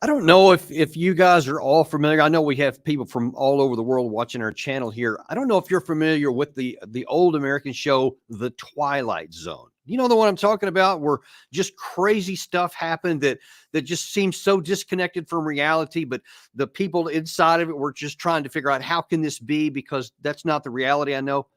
I don't know if you guys are all familiar. I know we have people from all over the world watching our channel here. I don't know if you're familiar with the old American show, The Twilight Zone. You know the one I'm talking about, where just crazy stuff happened that just seems so disconnected from reality, but the people inside of it were just trying to figure out how can this be, because that's not the reality. I know.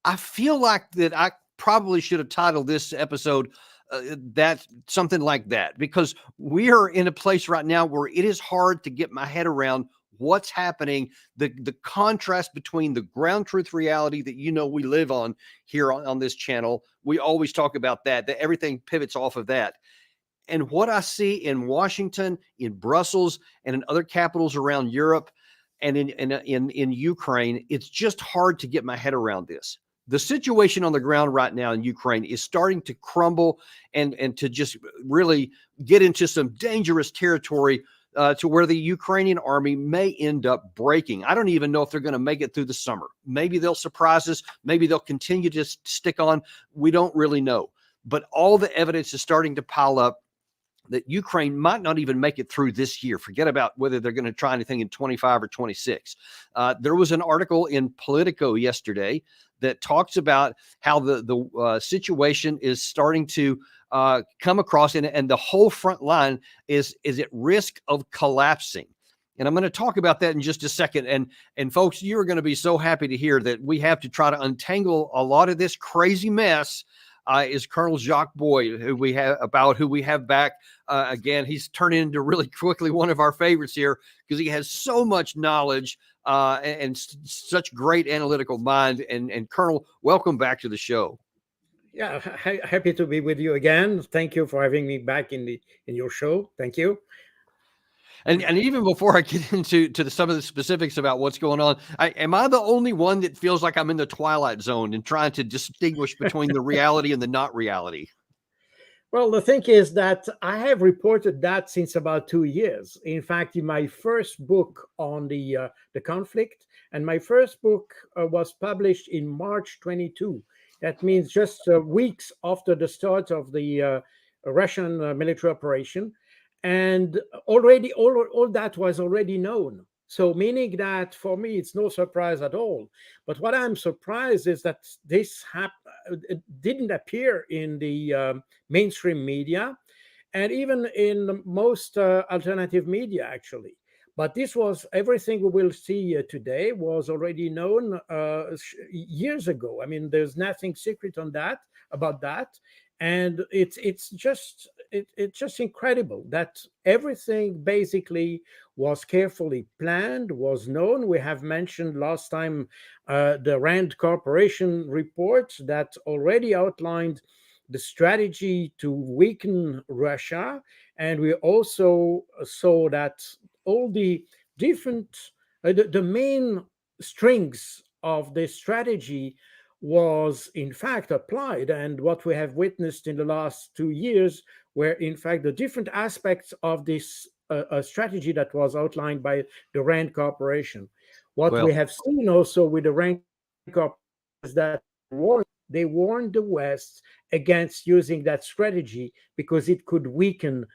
I feel like that I probably should have titled this episode that something like that, because we are in a place right now where it is hard to get my head around what's happening, the contrast between the ground truth reality that we live on here on this channel. We always talk about that everything pivots off of that. And what I see in Washington, in Brussels, and in other capitals around Europe, and in Ukraine, it's just hard to get my head around this. The situation on the ground right now in Ukraine is starting to crumble and to just really get into some dangerous territory to where the Ukrainian army may end up breaking. I don't even know if they're going to make it through the summer. Maybe they'll surprise us. Maybe they'll continue to stick on. We don't really know. But all the evidence is starting to pile up that Ukraine might not even make it through this year. Forget about whether they're going to try anything in 25 or 26. There was an article in Politico yesterday that talks about how the situation is starting to come across, and the whole front line is at risk of collapsing. And I'm going to talk about that in just a second. And folks, you're going to be so happy to hear that we have to try to untangle a lot of this crazy mess. Is Colonel Jacques Baud, who we have back again. He's turned into really quickly one of our favorites here because he has so much knowledge and such great analytical mind. And Colonel, welcome back to the show. Yeah, happy to be with you again. Thank you for having me back in your show. Thank you. And even before I get into some of the specifics about what's going on, am I the only one that feels like I'm in the Twilight Zone and trying to distinguish between the reality and the not reality? Well, the thing is that I have reported that since about 2 years. In fact, in my first book on the conflict, and my first book was published in March 22. That means just weeks after the start of the Russian military operation. And already all that was already known. So meaning that for me, it's no surprise at all. But what I'm surprised is that this didn't appear in the mainstream media and even in most alternative media, actually. But this was everything we will see today was already known years ago. I mean, there's nothing secret about that. And it's just incredible that everything basically was carefully planned, was known. We have mentioned last time the Rand Corporation report that already outlined the strategy to weaken Russia. And we also saw that all the different, the main strings of the strategy was in fact applied, and what we have witnessed in the last 2 years were in fact the different aspects of this strategy that was outlined by the Rand Corporation. What we have seen also with the Rand Corporation is that they warned the West against using that strategy because it could weaken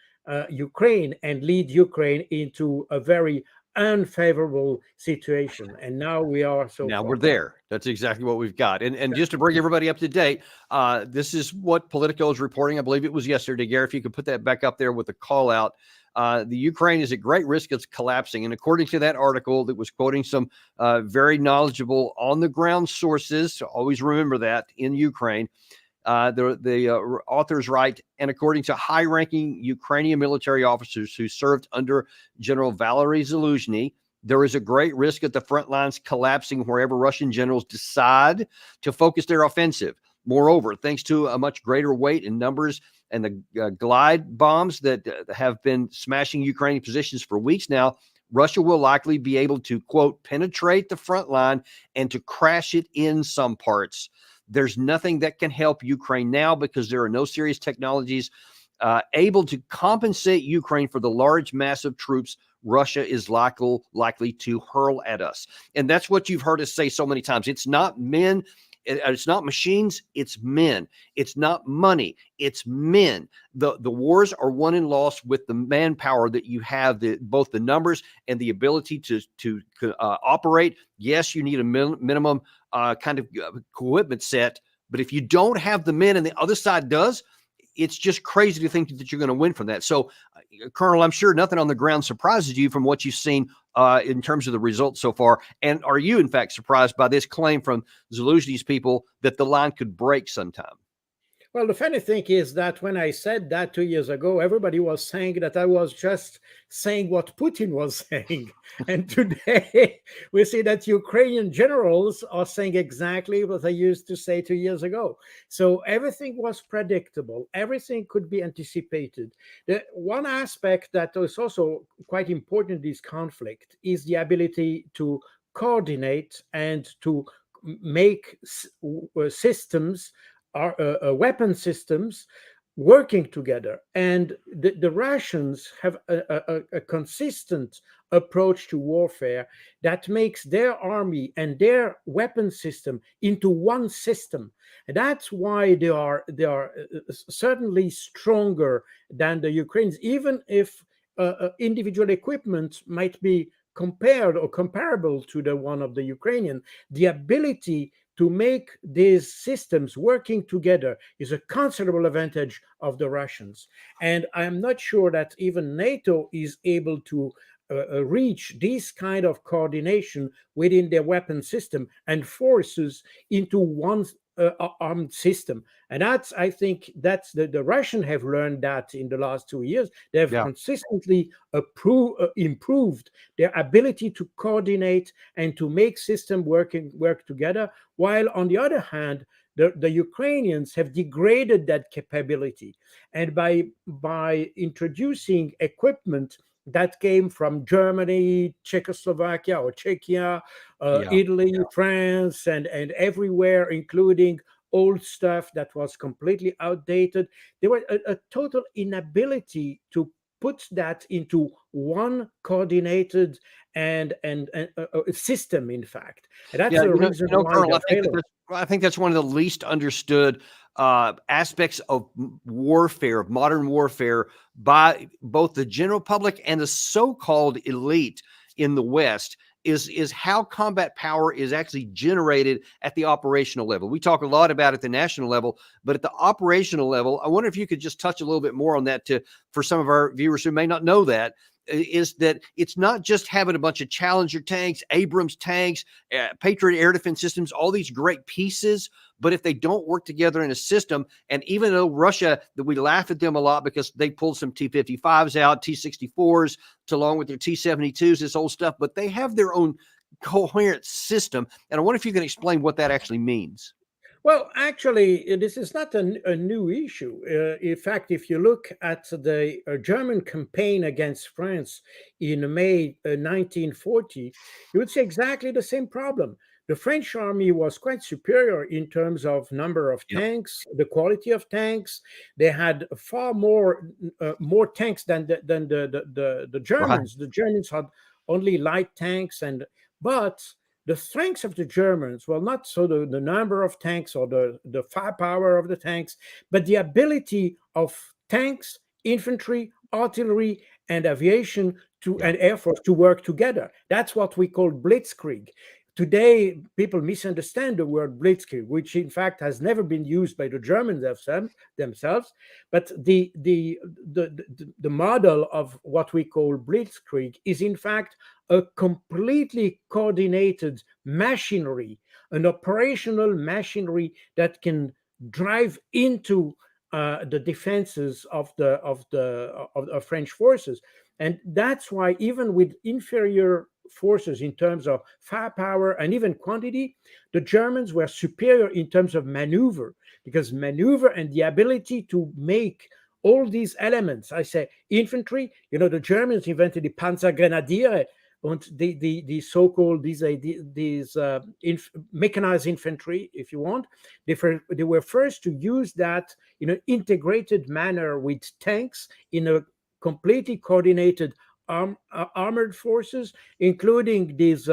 Ukraine and lead Ukraine into a very unfavorable situation. And now we are we're there. That's exactly what we've got. And just to bring everybody up to date, this is what Politico is reporting. I believe it was yesterday. Gary, if you could put that back up there with the call out. The Ukraine is at great risk of collapsing. And according to that article that was quoting some very knowledgeable on the ground sources, always remember that in Ukraine, the authors write, and according to high-ranking Ukrainian military officers who served under General Valery Zaluzhny, there is a great risk at the front lines collapsing wherever Russian generals decide to focus their offensive. Moreover, thanks to a much greater weight in numbers and the glide bombs that have been smashing Ukrainian positions for weeks now, Russia will likely be able to, quote, penetrate the front line and to crash it in some parts. There's nothing that can help Ukraine now because there are no serious technologies able to compensate Ukraine for the large mass of troops Russia is likely to hurl at us. And that's what you've heard us say so many times. It's not men It's not machines, it's men. It's not money, it's men. The wars are won and lost with the manpower that you have, both the numbers and the ability to operate. Yes, you need a minimum kind of equipment set, but if you don't have the men and the other side does, it's just crazy to think that you're going to win from that. So, Colonel, I'm sure nothing on the ground surprises you from what you've seen in terms of the results so far. And are you, in fact, surprised by this claim from Zelensky's people that the line could break sometime? Well, the funny thing is that when I said that 2 years ago, everybody was saying that I was just saying what Putin was saying. And today we see that Ukrainian generals are saying exactly what I used to say 2 years ago. So everything was predictable, everything could be anticipated. The one aspect that is also quite important in this conflict is the ability to coordinate and to make systems, weapon systems working together. And the Russians have a consistent approach to warfare that makes their army and their weapon system into one system. And that's why they are certainly stronger than the Ukrainians, even if individual equipment might be compared or comparable to the one of the Ukrainian. The ability to make these systems working together is a considerable advantage of the Russians. And I'm not sure that even NATO is able to reach this kind of coordination within their weapon system and forces into one armed system. And that's, I think, that's the Russians have learned that in the last 2 years. They have consistently improved their ability to coordinate and to make systems work together, while on the other hand, the Ukrainians have degraded that capability. And by introducing equipment that came from Germany, Czechoslovakia or Czechia, Italy, France, and everywhere, including old stuff that was completely outdated. There was a total inability to put that into one coordinated and system, in fact. And that's the reason why Colonel, I think that's one of the least understood aspects of warfare, of modern warfare, by both the general public and the so-called elite in the West, is how combat power is actually generated at the operational level. We talk a lot about it at the national level, but at the operational level, I wonder if you could just touch a little bit more on that for some of our viewers who may not know that, is that it's not just having a bunch of Challenger tanks, Abrams tanks, Patriot air defense systems, all these great pieces, but if they don't work together in a system, and even though Russia, that we laugh at them a lot because they pulled some T-55s out, T-64s, along with their T-72s, this old stuff, but they have their own coherent system. And I wonder if you can explain what that actually means. Well, actually, this is not a new issue. In fact, if you look at the German campaign against France in May 1940, you would see exactly the same problem. The French army was quite superior in terms of number of tanks, the quality of tanks. They had far more tanks than the Germans. Right. The Germans had only light tanks, but the strengths of the Germans, well, not so the number of tanks or the firepower of the tanks, but the ability of tanks, infantry, artillery, and aviation and air force to work together. That's what we call blitzkrieg. Today, people misunderstand the word blitzkrieg, which in fact has never been used by the Germans themselves. But the model of what we call blitzkrieg is in fact a completely coordinated machinery, an operational machinery that can drive into the defenses of the French forces. And that's why even with inferior forces in terms of firepower and even quantity, the Germans were superior in terms of maneuver, because maneuver and the ability to make all these elements, I say infantry, the Germans invented the Panzergrenadiere and the so-called these mechanized infantry, if you want. They were first to use that in an integrated manner with tanks in a completely coordinated armored forces, including these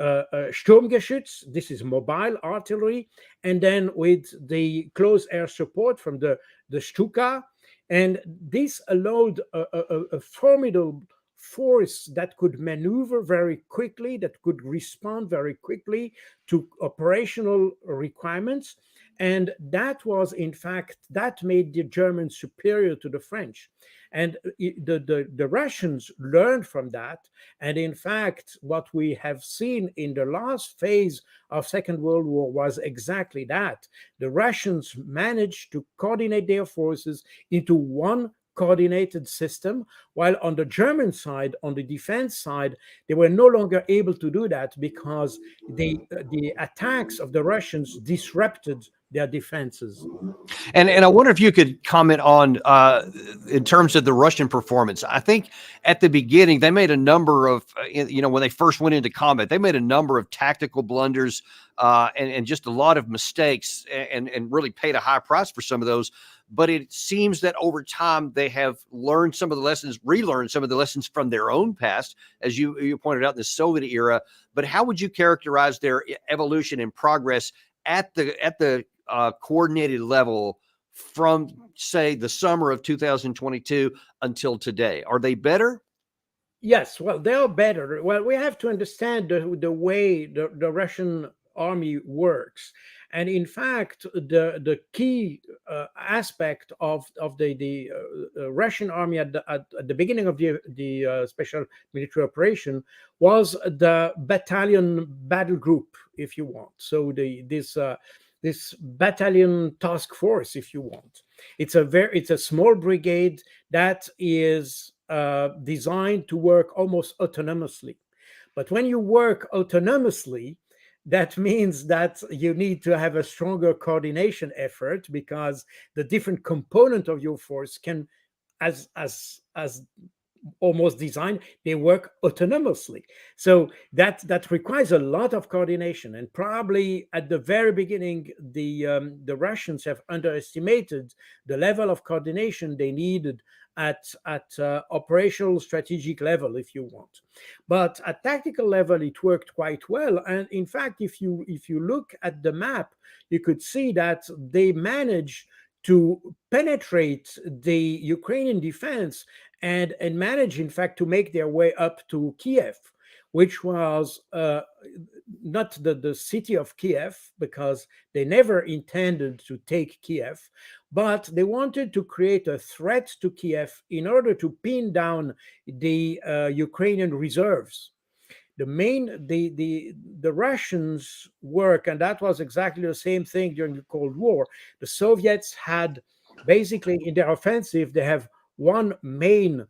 Sturmgeschütz, this is mobile artillery, and then with the close air support from the Stuka. And this allowed a formidable force that could maneuver very quickly, that could respond very quickly to operational requirements. And that was, in fact, that made the Germans superior to the French. And the Russians learned from that. And in fact, what we have seen in the last phase of Second World War was exactly that. The Russians managed to coordinate their forces into one coordinated system, while on the German side, on the defense side, they were no longer able to do that because the attacks of the Russians disrupted their defenses. And I wonder if you could comment on, in terms of the Russian performance. I think at the beginning they made a number of, when they first went into combat, they made a number of tactical blunders and just a lot of mistakes, and really paid a high price for some of those. But it seems that over time they have learned some of the lessons, relearned some of the lessons from their own past, as you pointed out in the Soviet era. But how would you characterize their evolution and progress at the coordinated level from, say, the summer of 2022 until today? Are they better? Yes, well, they are better. Well, we have to understand the way the Russian army works. And in fact, the key aspect of the Russian army at the beginning of the special military operation was the battalion battle group, if you want. So this battalion task force, if you want. It's a small brigade that is designed to work almost autonomously. But when you work autonomously, that means that you need to have a stronger coordination effort, because the different component of your force can, as almost designed, they work autonomously. So that requires a lot of coordination. And probably at the very beginning, the Russians have underestimated the level of coordination they needed at operational strategic level, if you want. But at tactical level, it worked quite well. And in fact, if you look at the map, you could see that they managed to penetrate the Ukrainian defense and manage, in fact, to make their way up to Kiev, which was not the city of Kiev, because they never intended to take Kiev, but they wanted to create a threat to Kiev in order to pin down the Ukrainian reserves. The Russians work, and that was exactly the same thing during the Cold War. The Soviets had basically, in their offensive, they have one main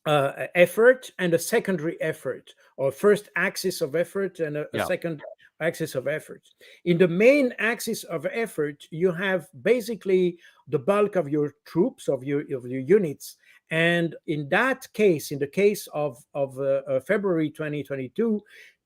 effort and a secondary effort, or first axis of effort and a second axis of effort. In the main axis of effort, you have basically the bulk of your troops, of your units. And in that case, in the case of February 2022,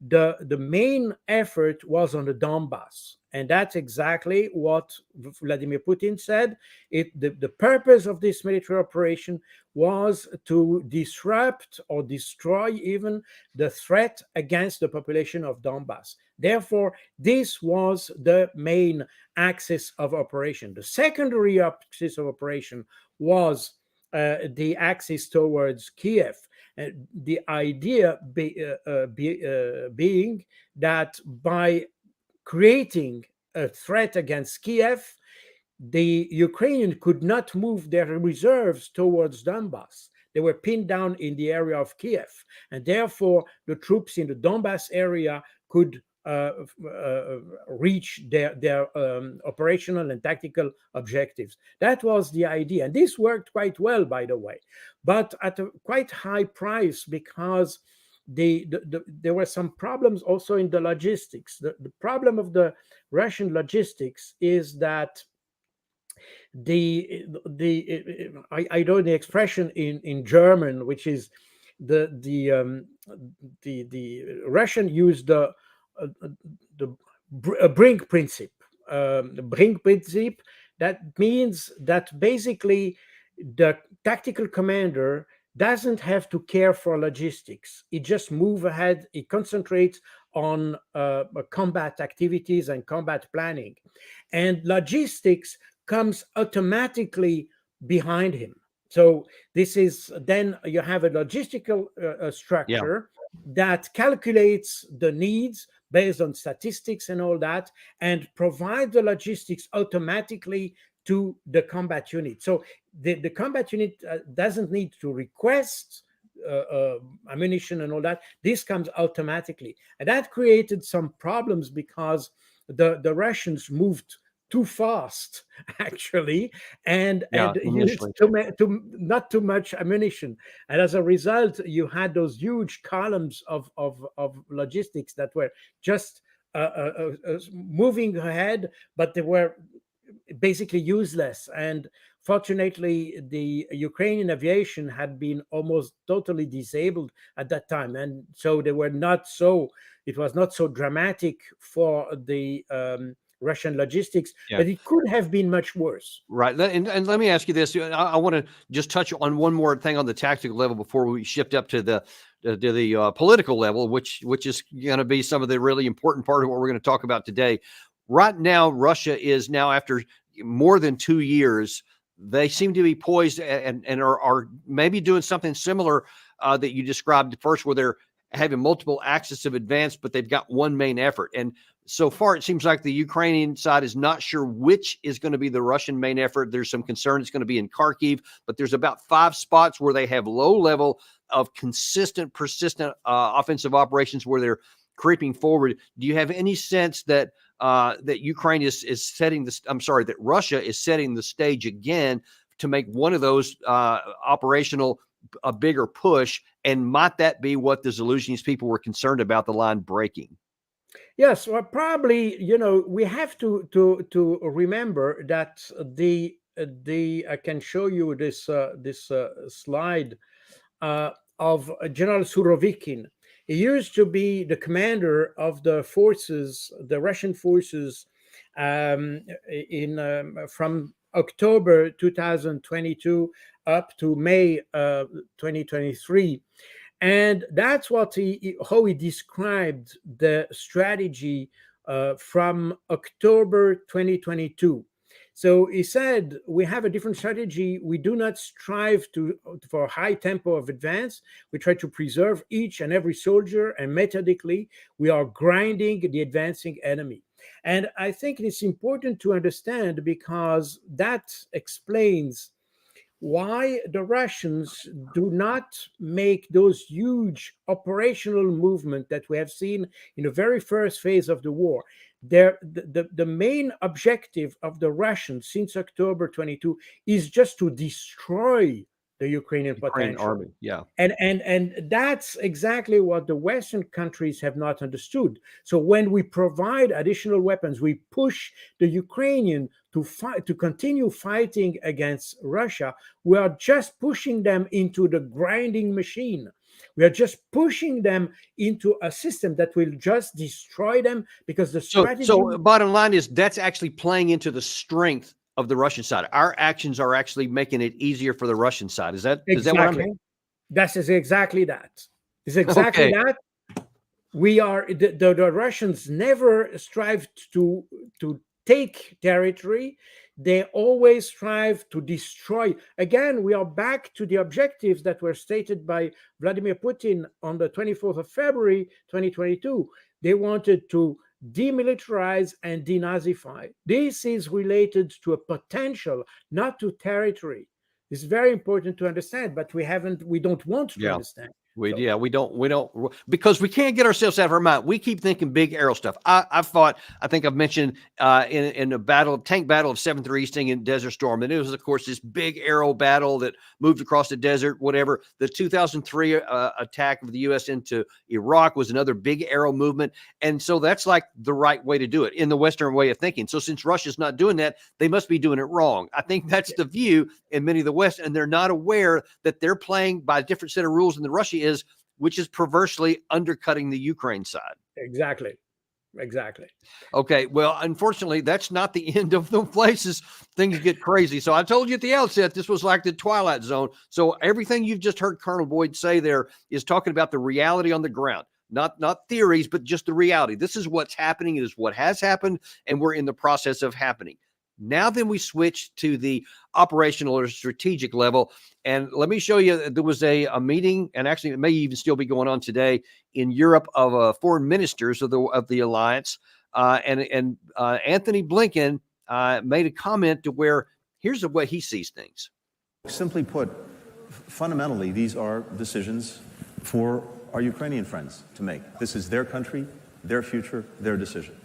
the main effort was on the Donbass. And that's exactly what Vladimir Putin said. The purpose of this military operation was to disrupt or destroy even the threat against the population of Donbass. Therefore, this was the main axis of operation. The secondary axis of operation was the axis towards Kiev. The idea being that by creating a threat against Kiev, the Ukrainians could not move their reserves towards Donbass. They were pinned down in the area of Kiev, and therefore the troops in the Donbass area could reach their operational and tactical objectives. That was the idea, and this worked quite well, by the way, but at a quite high price, because there were some problems also in the logistics. The problem of the Russian logistics is that I know the expression in German, which is the Russian used the Brink principle. The Brink principle, that means that basically the tactical commander doesn't have to care for logistics. It just move ahead. It concentrates on combat activities and combat planning, and logistics comes automatically behind him. So this is, then you have a logistical Yeah. structure that calculates the needs based on statistics and all that, and provide the logistics automatically to the combat unit. So the combat unit doesn't need to request ammunition and all that. This comes automatically. And that created some problems because the Russians moved too fast, actually, and used not too much ammunition. And as a result, you had those huge columns of logistics that were just moving ahead, but they were basically useless. And fortunately, the Ukrainian aviation had been almost totally disabled at that time, and so they were not so. It was not so dramatic for the Russian logistics, but it could have been much worse. Right. And let me ask you this. I want to just touch on one more thing on the tactical level before we shift up to the political level, which is going to be some of the really important part of what we're going to talk about today. Right now, Russia is now, after more than 2 years, they seem to be poised and are maybe doing something similar that you described first, where they're having multiple axes of advance, but they've got one main effort. And so far, it seems like the Ukrainian side is not sure which is going to be the Russian main effort. There's some concern it's going to be in Kharkiv, but there's about 5 spots where they have low level of consistent, persistent offensive operations where they're creeping forward. Do you have any sense that that Ukraine is setting this? I'm sorry, that Russia is setting the stage again to make one of those operational a bigger push? And might that be what the Zaluzhnyi's people were concerned about, the line breaking? Yes, well, probably. We have to remember that I can show you this slide of General Surovikin. He used to be the commander of the forces, the Russian forces, from October 2022 up to May 2023. And that's how he described the strategy from October 2022. So he said, we have a different strategy. We do not strive for a high tempo of advance. We try to preserve each and every soldier, and methodically, we are grinding the advancing enemy. And I think it's important to understand, because that explains why the Russians do not make those huge operational movements that we have seen in the very first phase of the war. The main objective of the Russians since October 22 is just to destroy the Ukrainian potential army. Yeah. And that's exactly what the Western countries have not understood. So when we provide additional weapons, we push the Ukrainian to continue fighting against Russia. We are just pushing them into the grinding machine. We are just pushing them into a system that will just destroy them, because the strategy. So bottom line is, that's actually playing into the strength of the Russian side. Our actions are actually making it easier for the Russian side. Is that what I'm saying? That is exactly that. It's exactly that. We are the Russians never strive to take territory. They always strive to destroy. Again, we are back to the objectives that were stated by Vladimir Putin on the 24th of February 2022. They wanted to demilitarize and denazify. This is related to a potential, not to territory. It's very important to understand, but we don't want to understand. We don't, because we can't get ourselves out of our mind. We keep thinking big arrow stuff. I think I've mentioned in a tank battle of 7th Easting in Desert Storm. And it was, of course, this big arrow battle that moved across the desert, whatever. The 2003 attack of the U.S. into Iraq was another big arrow movement. And so that's like the right way to do it in the Western way of thinking. So since Russia's not doing that, they must be doing it wrong. I think that's the view in many of the West, and they're not aware that they're playing by a different set of rules than the Russia is, which is perversely undercutting the Ukraine side. Exactly. Exactly. Okay, well, unfortunately, that's not the end of the places. Things get crazy. So I told you at the outset, this was like the Twilight Zone. So everything you've just heard Colonel Boyd say there is talking about the reality on the ground, not theories, but just the reality. This is what's happening. It is what has happened, and we're in the process of happening. Now then we switch to the operational or strategic level. And let me show you, there was a meeting, and actually it may even still be going on today in Europe, of foreign ministers of the alliance. And Anthony Blinken made a comment to where here's the way he sees things. Simply put, fundamentally, these are decisions for our Ukrainian friends to make. This is their country, their future, their decision.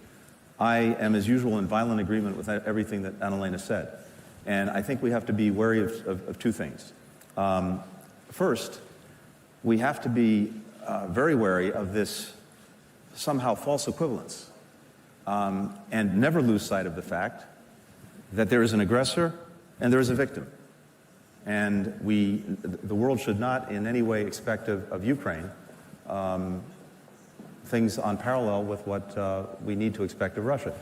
I am, as usual, in violent agreement with everything that Annalena said. And I think we have to be wary of two things. First, we have to be very wary of this somehow false equivalence. And never lose sight of the fact that there is an aggressor and there is a victim. And the world should not in any way expect of Ukraine things on parallel with what we need to expect of Russia.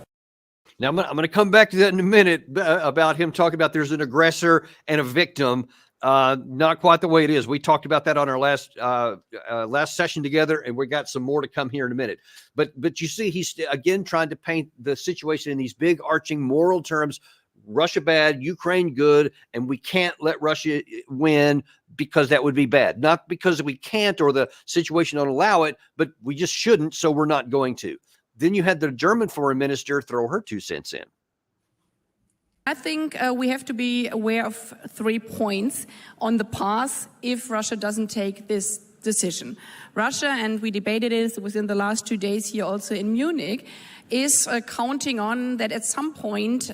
Now, I'm going to come back to that in a minute about him talking about there's an aggressor and a victim. Not quite the way it is. We talked about that on our last session together, and we got some more to come here in a minute. But you see, he's again trying to paint the situation in these big arching moral terms: Russia bad, Ukraine good, and we can't let Russia win because that would be bad. Not because we can't or the situation don't allow it, but we just shouldn't, so we're not going to. Then you had the German foreign minister throw her 2 cents in. I think we have to be aware of 3 points on the path if Russia doesn't take this decision. Russia, and we debated it within the last 2 days here also in Munich, is counting on that at some point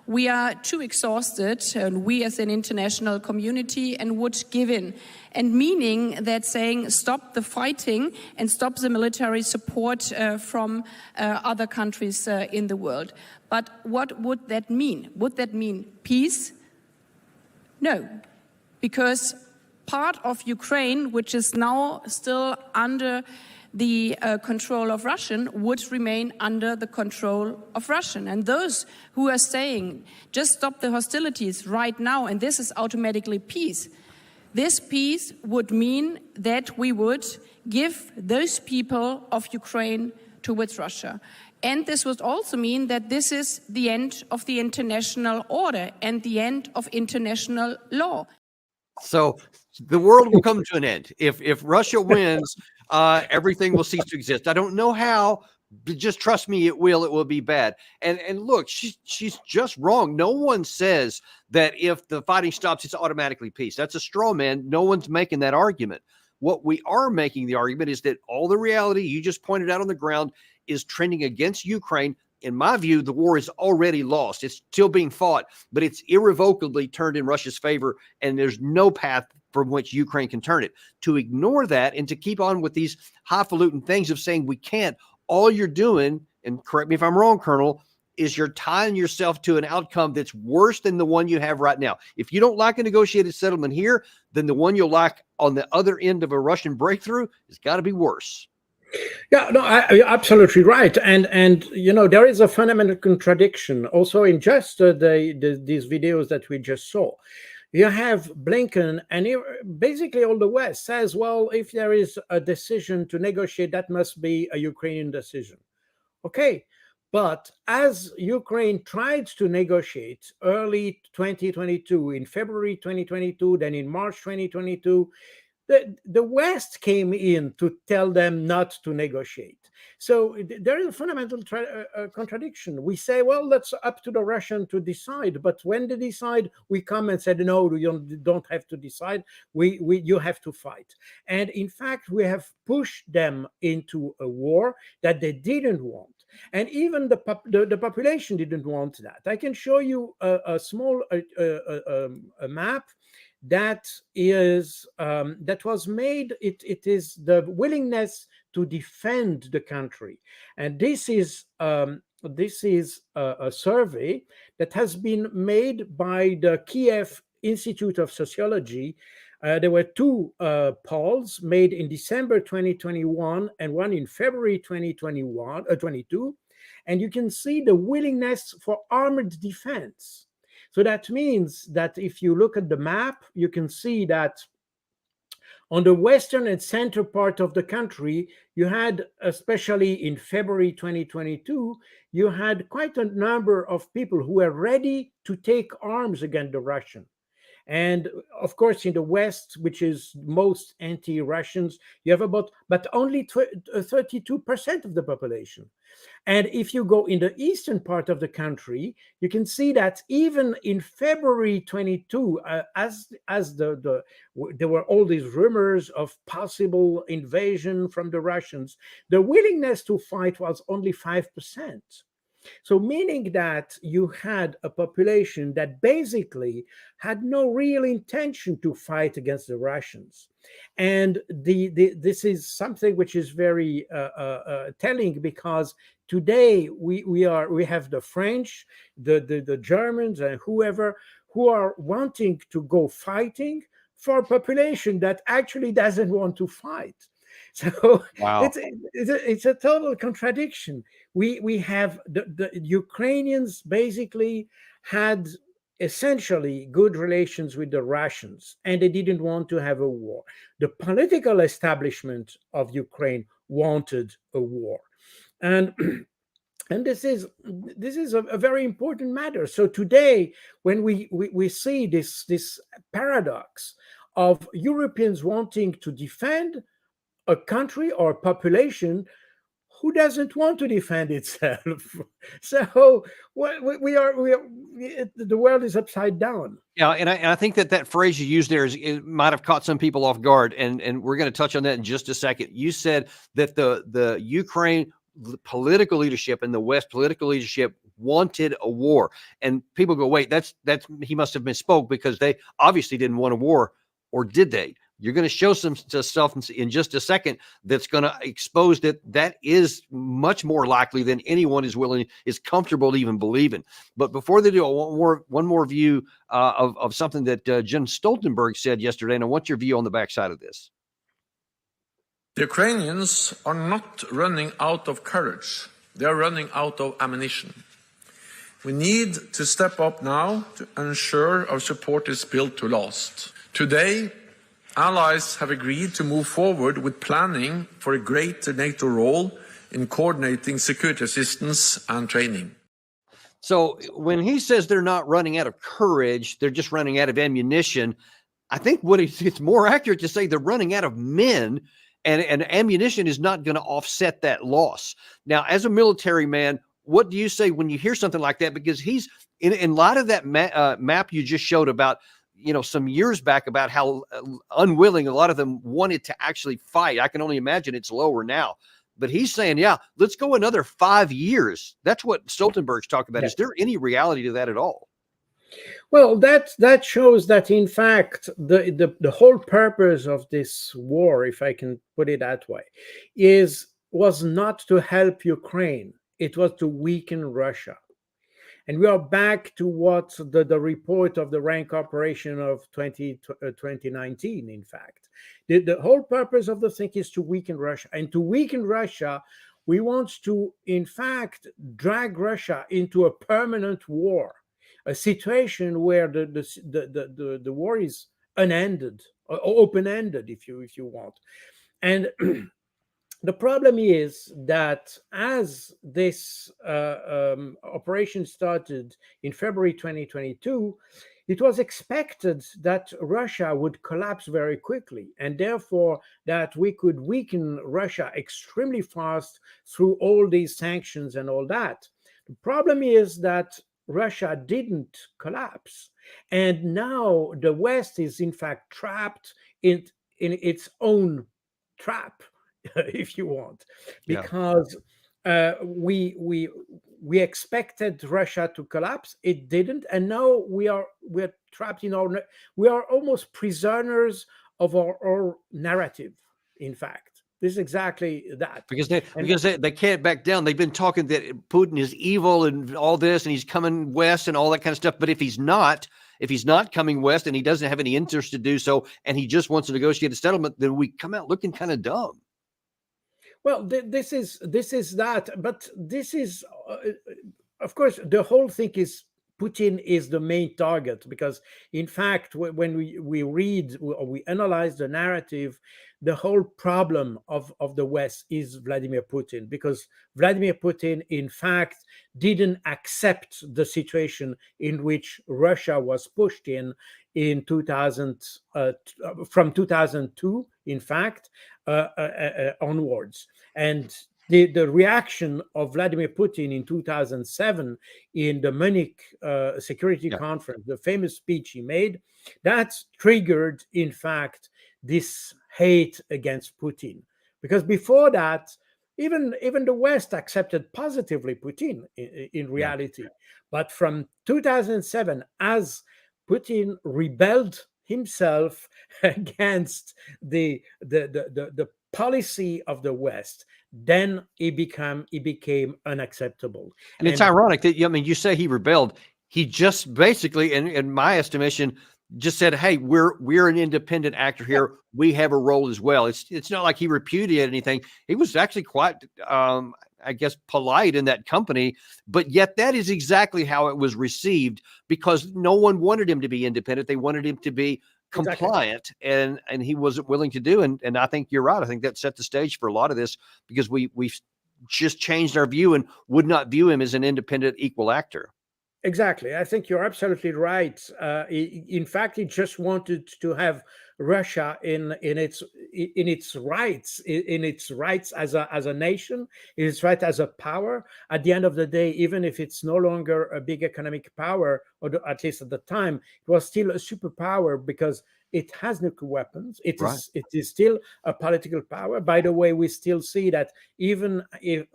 we are too exhausted, and we as an international community, and would give in. And meaning that saying stop the fighting and stop the military support from other countries in the world. But what would that mean? Would that mean peace? No, because part of Ukraine, which is now still under the control of Russian, would remain under the control of Russian. And those who are saying, just stop the hostilities right now, and this is automatically peace, this peace would mean that we would give those people of Ukraine towards Russia. And this would also mean that this is the end of the international order and the end of international law. So the world will come to an end. If Russia wins, everything will cease to exist. I don't know how, but just trust me, it will. It will be bad. And look, she's just wrong. No one says that if the fighting stops, it's automatically peace. That's a straw man. No one's making that argument. What we are making the argument is that all the reality you just pointed out on the ground is trending against Ukraine. In my view, the war is already lost. It's still being fought, but it's irrevocably turned in Russia's favor, and there's no path from which Ukraine can turn it. To ignore that and to keep on with these highfalutin things of saying we can't, all you're doing, and correct me if I'm wrong, Colonel, is you're tying yourself to an outcome that's worse than the one you have right now. If you don't like a negotiated settlement here, then the one you'll like on the other end of a Russian breakthrough has got to be worse. Yeah, no, you're absolutely right, and you know, there is a fundamental contradiction also in just these videos that we just saw. You have Blinken, and basically all the West says, well, if there is a decision to negotiate, that must be a Ukrainian decision. Okay, but as Ukraine tried to negotiate early 2022, in February 2022, then in March 2022, the West came in to tell them not to negotiate. So there is a fundamental contradiction. We say, well, that's up to the Russian to decide. But when they decide, we come and said, no, you don't have to decide. You have to fight. And in fact, we have pushed them into a war that they didn't want. And even the population didn't want that. I can show you a small a map that was made. It is the willingness to defend the country, and this is a survey that has been made by the Kiev Institute of Sociology There were two polls made in December 2021 and one in February 22, and you can see the willingness for armored defense. So that means that if you look at the map, you can see that on the western and center part of the country, you had, especially in February 2022, you had quite a number of people who were ready to take arms against the Russian. And of course, in the West, which is most anti-Russians, you have but only 32% of the population. And if you go in the eastern part of the country, you can see that even in February 22, as there were all these rumors of possible invasion from the Russians, the willingness to fight was only 5%. So meaning that you had a population that basically had no real intention to fight against the Russians. And this is something which is very telling, because today we have the French, the Germans, and whoever who are wanting to go fighting for a population that actually doesn't want to fight. So Wow. it's a total contradiction. We have the Ukrainians basically had essentially good relations with the Russians, and they didn't want to have a war. The political establishment of Ukraine wanted a war, and and this is a very important matter. So today, when we see this paradox of Europeans wanting to defend a country or a population who doesn't want to defend itself. So the world is upside down. Yeah, and I think that phrase you used there it might have caught some people off guard, and we're going to touch on that in just a second. You said that the Ukraine political leadership and the West political leadership wanted a war, and people go, wait, that's he must have misspoke, because they obviously didn't want a war, or did they? You're going to show some stuff in just a second that's going to expose that is much more likely than anyone is comfortable to even believing. But before they do, I want one more view of something that Jens Stoltenberg said yesterday, and I want your view on the backside of this. The Ukrainians are not running out of courage. They are running out of ammunition. We need to step up now to ensure our support is built to last. Today, allies have agreed to move forward with planning for a greater NATO role in coordinating security assistance and training. So when he says they're not running out of courage, they're just running out of ammunition, I think it's more accurate to say they're running out of men, and ammunition is not going to offset that loss. Now, as a military man, what do you say when you hear something like that? Because he's in light of that map you just showed about, some years back, about how unwilling a lot of them wanted to actually fight. I can only imagine it's lower now. But he's saying, yeah, let's go another 5 years. That's what Stoltenberg's talking about. Yeah. Is there any reality to that at all? Well, that shows that, in fact, the whole purpose of this war, if I can put it that way, was not to help Ukraine. It was to weaken Russia. And we are back to what the report of the rank operation of 2019, in fact. The whole purpose of the thing is to weaken Russia. And to weaken Russia, we want to, in fact, drag Russia into a permanent war, a situation where the war is unended, or open-ended, if you want. And the problem is that as this operation started in February 2022, it was expected that Russia would collapse very quickly, and therefore that we could weaken Russia extremely fast through all these sanctions and all that. The problem is that Russia didn't collapse, and now the West is in fact trapped in its own trap, if you want, because we expected Russia to collapse. It didn't, and now we're trapped we are almost prisoners of our narrative. In fact, this is exactly that, because they can't back down. They've been talking that Putin is evil and all this, and he's coming west and all that kind of stuff. But if he's not, if he's not coming west and he doesn't have any interest to do so, and he just wants to negotiate a settlement, then we come out looking kind of dumb. Well, this is that, but this is, of course, the whole thing is Putin is the main target, because in fact, when we read or we analyze the narrative, the whole problem of the West is Vladimir Putin, because Vladimir Putin, in fact, didn't accept the situation in which Russia was pushed in 2000, from 2002, in fact, onwards. And the reaction of Vladimir Putin in 2007 in the Munich Security Conference, the famous speech he made, that triggered, in fact, this hate against Putin. Because before that, even the West accepted positively Putin in reality. But from 2007, as Putin rebelled himself against the policy of the West, then he became unacceptable. And it's ironic that, I mean, you say he rebelled. He just basically, in my estimation, just said, "Hey, we're an independent actor here. We have a role as well." It's not like he repudiated anything. He was actually quite, I guess, polite in that company, but yet that is exactly how it was received, because no one wanted him to be independent. They wanted him to be compliant, and he wasn't willing to do. And I think you're right. I think that set the stage for a lot of this, because we've just changed our view and would not view him as an independent, equal actor. Exactly. I think you're absolutely right. In fact, he just wanted to have Russia in its rights, in its rights as a nation, in its right as a power. At the end of the day, even if it's no longer a big economic power, or at least at the time, it was still a superpower, because it has nuclear weapons. It is still a political power. By the way, we still see that even if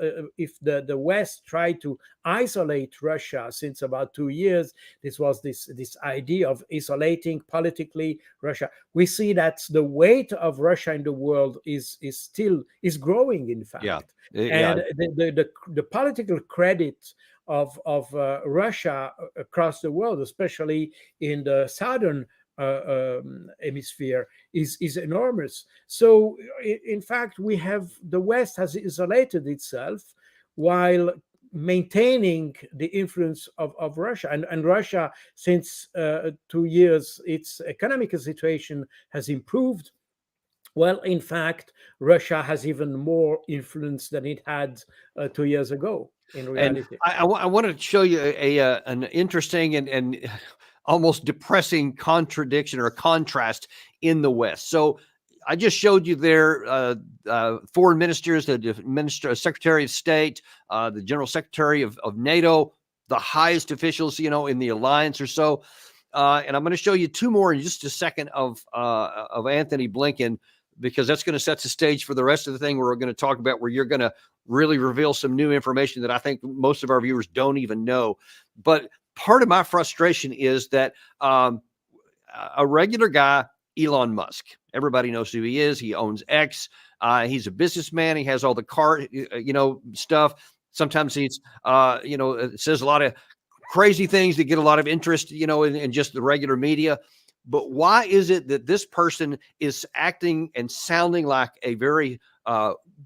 the West tried to isolate Russia since about 2 years, this was this idea of isolating politically Russia. We see that the weight of Russia in the world is growing, in fact. And the political credit of Russia across the world, especially in the southern hemisphere, is enormous. So in fact, the West has isolated itself while maintaining the influence of Russia, and Russia, since 2 years, its economic situation has improved. Well, in fact, Russia has even more influence than it had 2 years ago, in reality. And I want to show you an interesting and almost depressing contradiction or contrast in the West. So I just showed you there foreign ministers, the Secretary of State, the General Secretary of NATO, the highest officials, in the alliance or so. And I'm going to show you two more in just a second of Anthony Blinken, because that's going to set the stage for the rest of the thing we're going to talk about, where you're going to really reveal some new information that I think most of our viewers don't even know. But part of my frustration is that a regular guy, Elon Musk, everybody knows who he is. He owns X. He's a businessman. He has all the car, stuff. Sometimes he's, says a lot of crazy things that get a lot of interest, in just the regular media. But why is it that this person is acting and sounding like a very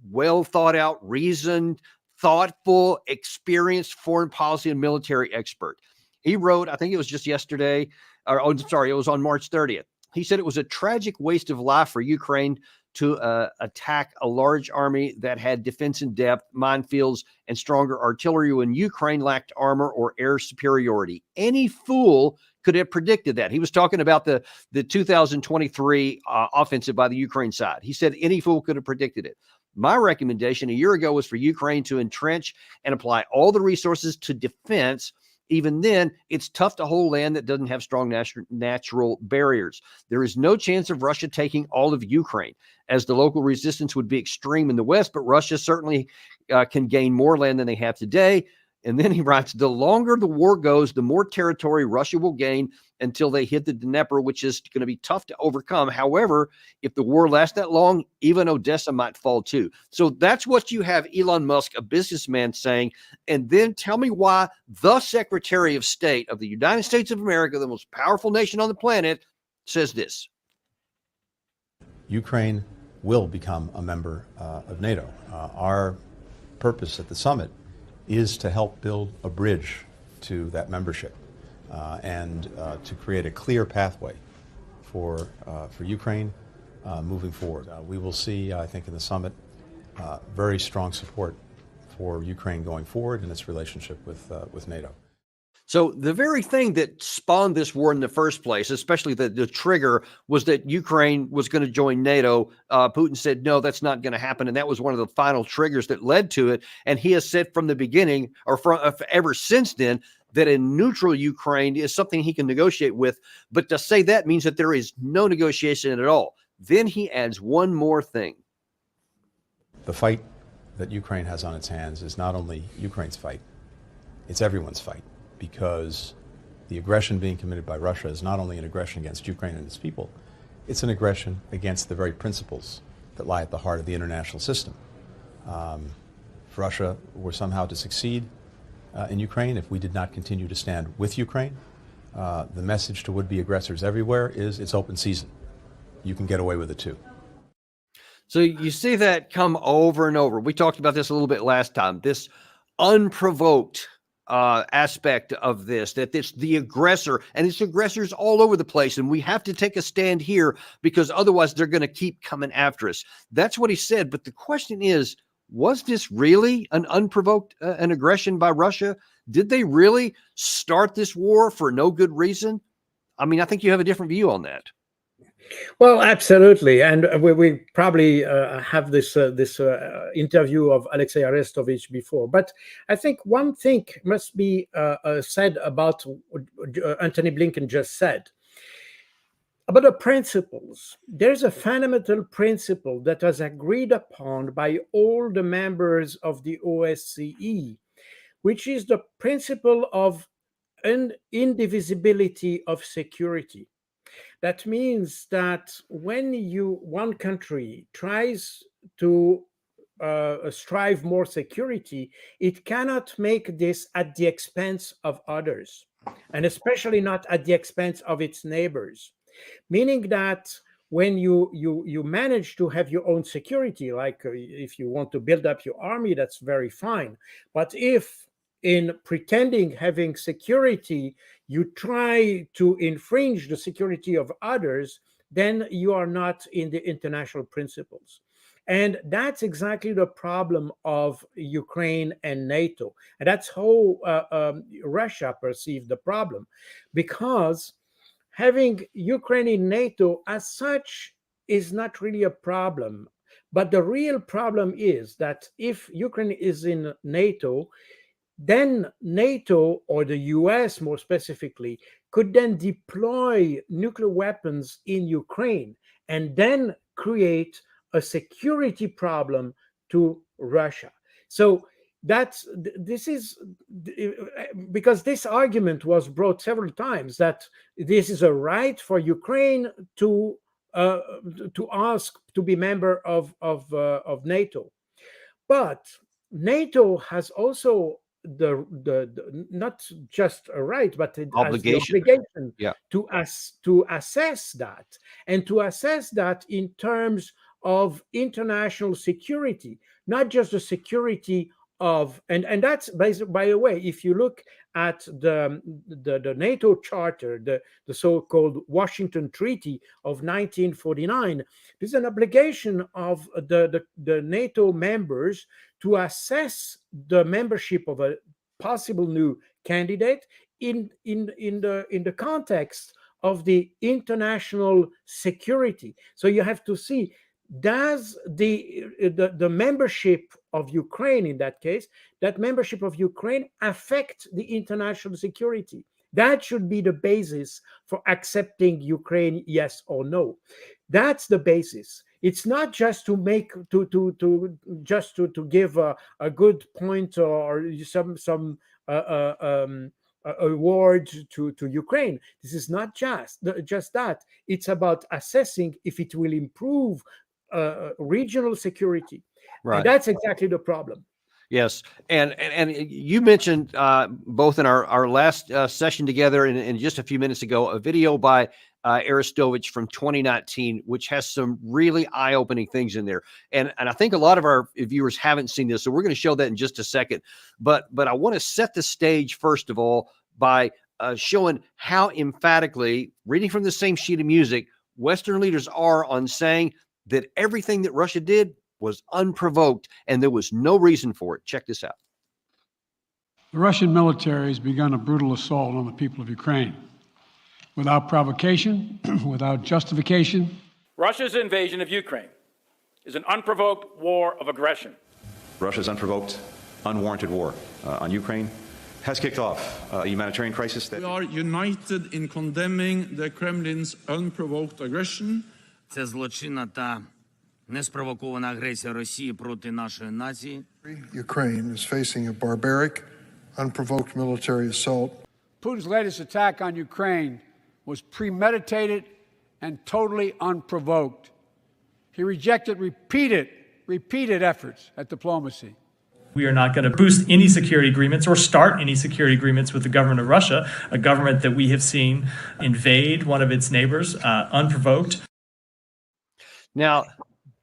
well thought out, reasoned, thoughtful, experienced foreign policy and military expert? He wrote, I think it was just yesterday, it was on March 30th. He said it was a tragic waste of life for Ukraine to attack a large army that had defense in depth, minefields, and stronger artillery when Ukraine lacked armor or air superiority. Any fool could have predicted that. He was talking about the 2023 offensive by the Ukraine side. He said any fool could have predicted it. My recommendation a year ago was for Ukraine to entrench and apply all the resources to defense. Even then, it's tough to hold land that doesn't have strong natural barriers. There is no chance of Russia taking all of Ukraine, as the local resistance would be extreme in the West, but Russia certainly can gain more land than they have today. And then he writes, the longer the war goes, the more territory Russia will gain, until they hit the Dnieper, which is going to be tough to overcome. However, if the war lasts that long, even Odessa might fall too. So that's what you have Elon Musk, a businessman, saying. And then tell me why the Secretary of State of the United States of America, the most powerful nation on the planet, says this. Ukraine will become a member of NATO. Our purpose at the summit is to help build a bridge to that membership and to create a clear pathway for Ukraine moving forward. We will see, I think, in the summit, very strong support for Ukraine going forward in its relationship with NATO. So the very thing that spawned this war in the first place, especially the trigger, was that Ukraine was going to join NATO. Putin said, no, that's not going to happen. And that was one of the final triggers that led to it. And he has said from the beginning, or ever since then, that a neutral Ukraine is something he can negotiate with. But to say that means that there is no negotiation at all. Then he adds one more thing. The fight that Ukraine has on its hands is not only Ukraine's fight, it's everyone's fight. Because the aggression being committed by Russia is not only an aggression against Ukraine and its people, it's an aggression against the very principles that lie at the heart of the international system. If Russia were somehow to succeed in Ukraine, if we did not continue to stand with Ukraine, the message to would-be aggressors everywhere is it's open season. You can get away with it too. So you see that come over and over. We talked about this a little bit last time, this unprovoked aspect of this, that it's the aggressor, and it's aggressors all over the place, and we have to take a stand here because otherwise they're going to keep coming after us. That's what he said. But the question is, was this really an unprovoked an aggression by Russia? Did they really start this war for no good reason? I mean, I think you have a different view on that. Well, absolutely, and we probably have this interview of Alexi Arestovich before. But I think one thing must be said about what Antony Blinken just said about the principles. There's a fundamental principle that was agreed upon by all the members of the OSCE, which is the principle of indivisibility of security. That means that when one country tries to strive more security, it cannot make this at the expense of others, and especially not at the expense of its neighbors. Meaning that when you manage to have your own security, like if you want to build up your army, that's very fine. But if in pretending having security, you try to infringe the security of others, then you are not in the international principles. And that's exactly the problem of Ukraine and NATO. And that's how Russia perceived the problem. Because having Ukraine in NATO as such is not really a problem. But the real problem is that if Ukraine is in NATO, then NATO, or the US more specifically, could then deploy nuclear weapons in Ukraine and then create a security problem to Russia. So this is because this argument was brought several times, that this is a right for Ukraine to ask to be member of NATO. But NATO has also the not just a right, but it has the obligation to assess that, and to assess that in terms of international security, not just the security of, and that's by the way, if you look at the NATO charter, the so-called Washington Treaty of 1949, there's an obligation of the NATO members to assess the membership of a possible new candidate in the context of the international security. So you have to see, does the membership of Ukraine, in that case, that membership of Ukraine affect the international security? That should be the basis for accepting Ukraine, yes or no. That's the basis. It's not just to make to give a good point or some award to Ukraine. This is not just that. It's about assessing if it will improve regional security. Right. And that's exactly the problem. Yes, and you mentioned both in our last session together and just a few minutes ago a video by Arestovich from 2019, which has some really eye-opening things in there. And I think a lot of our viewers haven't seen this, so we're going to show that in just a second. But I want to set the stage first of all by showing how emphatically, reading from the same sheet of music, Western leaders are on saying that everything that Russia did was unprovoked and there was no reason for it. Check this out. The Russian military has begun a brutal assault on the people of Ukraine without provocation, without justification. Russia's invasion of Ukraine is an unprovoked war of aggression. Russia's unprovoked, unwarranted war on Ukraine has kicked off a humanitarian crisis that... We are united in condemning the Kremlin's unprovoked aggression. Це злочинна та неспровокована агресія Росії проти нашої нації. Ukraine is facing a barbaric, unprovoked military assault. Putin's latest attack on Ukraine was premeditated and totally unprovoked. He rejected repeated efforts at diplomacy. We are not going to boost any security agreements or start any security agreements with the government of Russia, a government that we have seen invade one of its neighbors unprovoked. Now,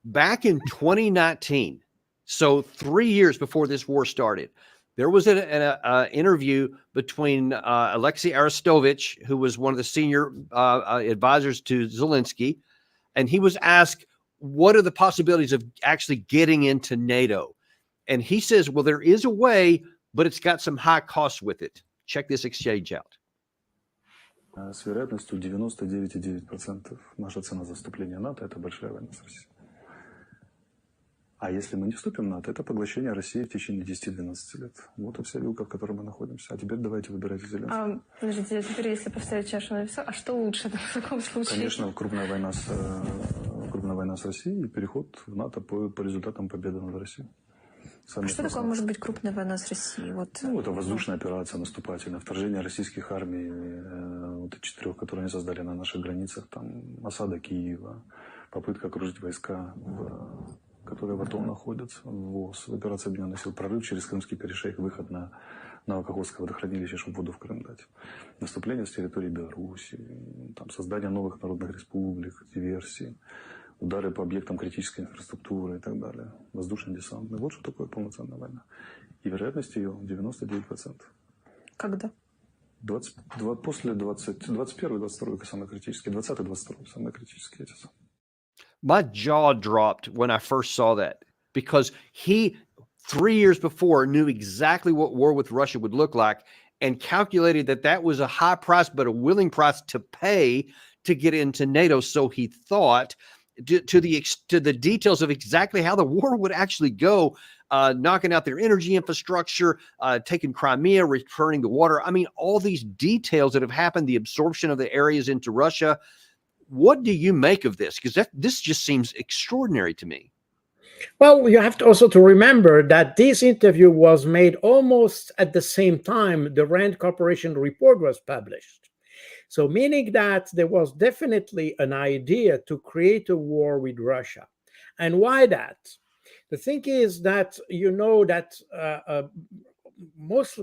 back in 2019, so 3 years before this war started, there was an interview between Alexi Arestovich, who was one of the senior advisors to Zelensky, and he was asked, what are the possibilities of actually getting into NATO? And he says, well, there is a way, but it's got some high costs with it. Check this exchange out. С вероятностью 99,9% наша цена за вступление в НАТО – это большая война с Россией. А если мы не вступим в НАТО, это поглощение России в течение 10-12 лет. Вот и вся вилка, в которой мы находимся. А теперь давайте выбирайте Зеленского. Подождите, теперь если поставить чашу на весы, а что лучше в таком случае? Конечно, крупная война с Россией и переход в НАТО по результатам победы над Россией. А что такое может быть крупная война с Россией? Ну, это воздушная операция наступательная, вторжение российских армий, вот 4, которые они создали на наших границах, там осада Киева, попытка окружить войска, которые в АТО находятся, ВОС, операция объединенных сил, прорыв через Крымский перешейк, выход на Каховское водохранилище, чтобы воду в Крым дать, наступление с территории Беларуси, там, создание новых народных республик, диверсии, удары по объектам критической инфраструктуры и так далее, воздушно-десантный. Вот что такое полноценная война. И вероятность ее 99%. Когда? После 21-22 самые критические, 20-22 самые критические. My jaw dropped when I first saw that, because he 3 years before knew exactly what war with Russia would look like and calculated that was a high price, but a willing price to pay to get into NATO. So he thought to the details of exactly how the war would actually go, knocking out their energy infrastructure, taking Crimea, returning the water. I mean, all these details that have happened, the absorption of the areas into Russia. What do you make of this? Because this just seems extraordinary to me. Well, you have to also remember that this interview was made almost at the same time the Rand Corporation report was published. So meaning that there was definitely an idea to create a war with Russia. And why that? The thing is that you know that most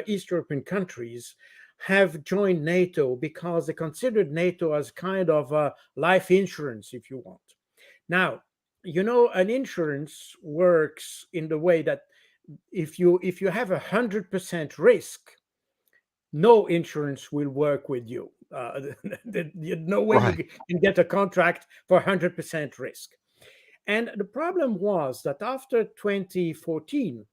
East European countries have joined NATO because they considered NATO as kind of a life insurance, if you want. Now, you know, an insurance works in the way that if you have 100% risk, no insurance will work with you. No way Right. you can get a contract for 100% risk. And the problem was that after 2014,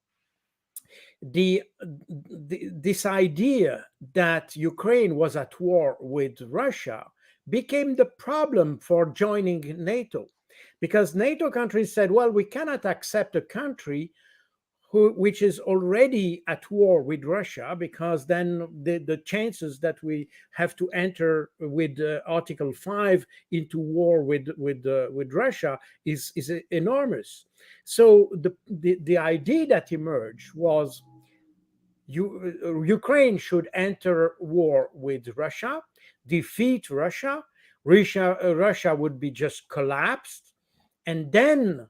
this idea that Ukraine was at war with Russia became the problem for joining NATO, because NATO countries said, well, we cannot accept a country which is already at war with Russia, because then the chances that we have to enter with Article 5 into war with Russia is enormous. So the idea that emerged was, Ukraine should enter war with Russia, defeat Russia. Russia would be just collapsed, and then,